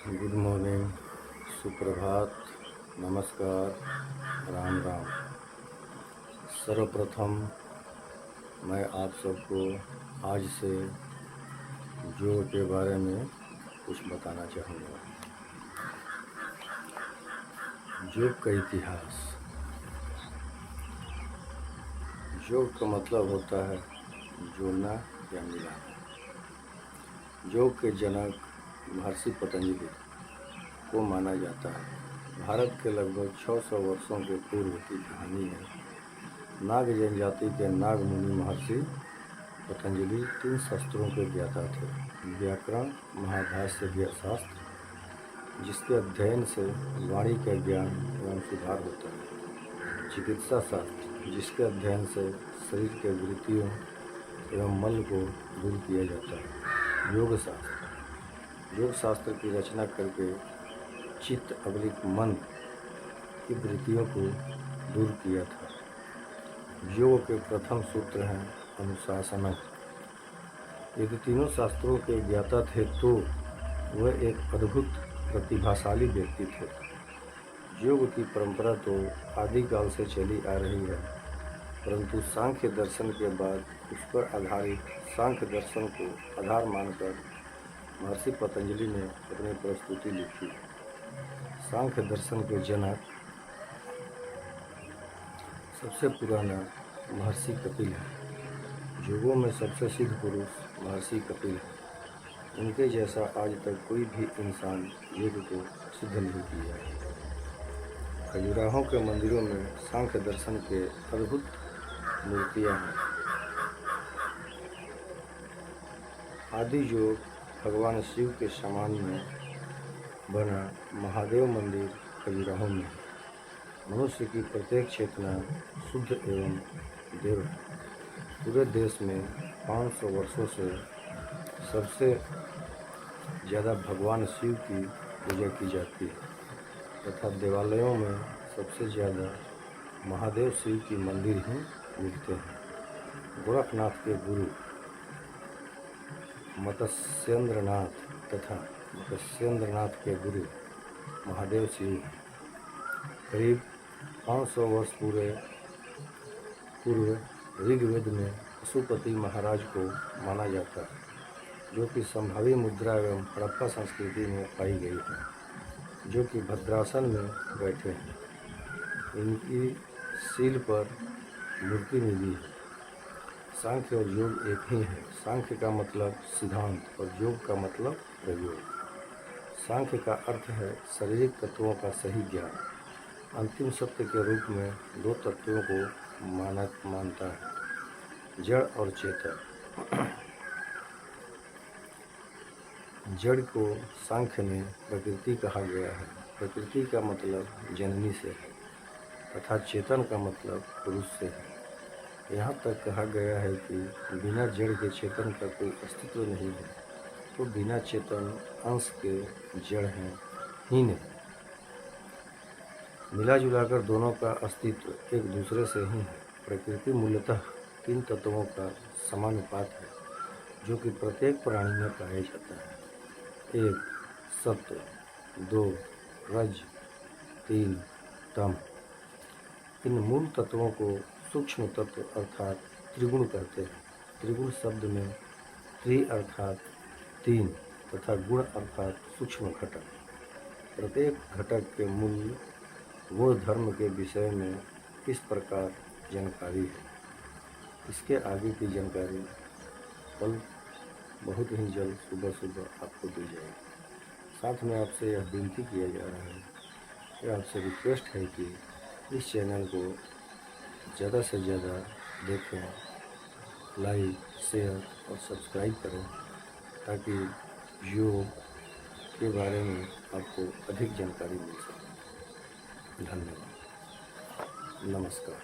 Good morning, सुप्रभात, नमस्कार, राम राम। सर्वप्रथम मैं आप सबको आज से योग के बारे में कुछ बताना चाहूँगा। योग का इतिहास। योग का मतलब होता है जोड़ना या मिलाना। योग के जनक महर्षि पतंजलि को माना जाता है। भारत के लगभग 600 वर्षों के पूर्व की कहानी है। नाग जनजाति के नाग मुनि महर्षि पतंजलि 3 शास्त्रों के ज्ञाता थे। व्याकरण, महाभाष्य शास्त्र, जिसके अध्ययन से वाणी का ज्ञान एवं सुधार होता है। चिकित्सा शास्त्र, जिसके अध्ययन से शरीर के वृत्तियों एवं मल को दूर किया जाता है। योग शास्त्र, योग शास्त्र की रचना करके चित्त अवलिक मन की वृत्तियों को दूर किया था। योग के प्रथम सूत्र हैं अनुशासनम। यदि तीनों शास्त्रों के ज्ञाता थे तो वह एक अद्भुत प्रतिभाशाली व्यक्ति थे। योग की परंपरा तो आदिकाल से चली आ रही है, परंतु सांख्य दर्शन के बाद उस पर आधारित सांख्य दर्शन को आधार मानकर महर्षि पतंजलि ने अपनी प्रस्तुति लिखी। सांख्य दर्शन के जनक सबसे पुराना महर्षि कपिल है। योगों में सबसे सिद्ध पुरुष महर्षि कपिल है। उनके जैसा आज तक कोई भी इंसान योग को सिद्ध नहीं किया है। खजुराहों के मंदिरों में सांख्य दर्शन के अद्भुत मूर्तियां हैं। आदि योग भगवान शिव के समान में बना महादेव मंदिर खजुराहो में है। मनुष्य की प्रत्येक चेतना शुद्ध एवं देव है। पूरे देश में 500 वर्षों से सबसे ज़्यादा भगवान शिव की पूजा की जाती है तथा देवालयों में सबसे ज़्यादा महादेव शिव की मंदिर ही मिलते हैं। गोरखनाथ के गुरु मत्स्येंद्रनाथ तथा मत्स्येंद्रनाथ के गुरु महादेव शिव हैं। करीब 500 वर्ष पूर्व ऋग्वेद में पशुपति महाराज को माना जाता है, जो कि संभावी मुद्रा एवं हड़प्पा संस्कृति में पाई गई है, जो कि भद्रासन में बैठे हैं। इनकी सील पर मूर्ति मिली है। सांख्य और योग एक ही है। सांख्य का मतलब सिद्धांत और योग का मतलब प्रयोग। सांख्य का अर्थ है शारीरिक तत्वों का सही ज्ञान। अंतिम सत्य के रूप में 2 तत्वों को मानता है, जड़ और चेतन। जड़ को सांख्य में प्रकृति कहा गया है। प्रकृति का मतलब जननी से है तथा चेतन का मतलब पुरुष से है। यहाँ तक कहा गया है कि बिना जड़ के चेतन का कोई अस्तित्व नहीं है, तो बिना चेतन अंश के जड़ हैं ही नहीं। मिला जुलाकर दोनों का अस्तित्व एक दूसरे से ही है। प्रकृति मूलतः 3 तत्वों का समानुपात है, जो कि प्रत्येक प्राणी में पाया जाता है। 1 सत्व, 2 रज, 3 तम। इन मूल तत्वों को सूक्ष्म तत्व अर्थात त्रिगुण कहते हैं। त्रिगुण शब्द में त्रि अर्थात 3 तथा गुण अर्थात सूक्ष्म घटक। प्रत्येक घटक के मूल गुण धर्म के विषय में इस प्रकार जानकारी है। इसके आगे की जानकारी कल बहुत ही जल्द सुबह आपको दी जाएगी। साथ में आपसे यह विनती किया जा रहा है कि आपसे रिक्वेस्ट है कि इस चैनल को ज़्यादा से ज़्यादा देखें, लाइक, शेयर और सब्सक्राइब करें, ताकि योग के बारे में आपको अधिक जानकारी मिल सके। धन्यवाद। नमस्कार।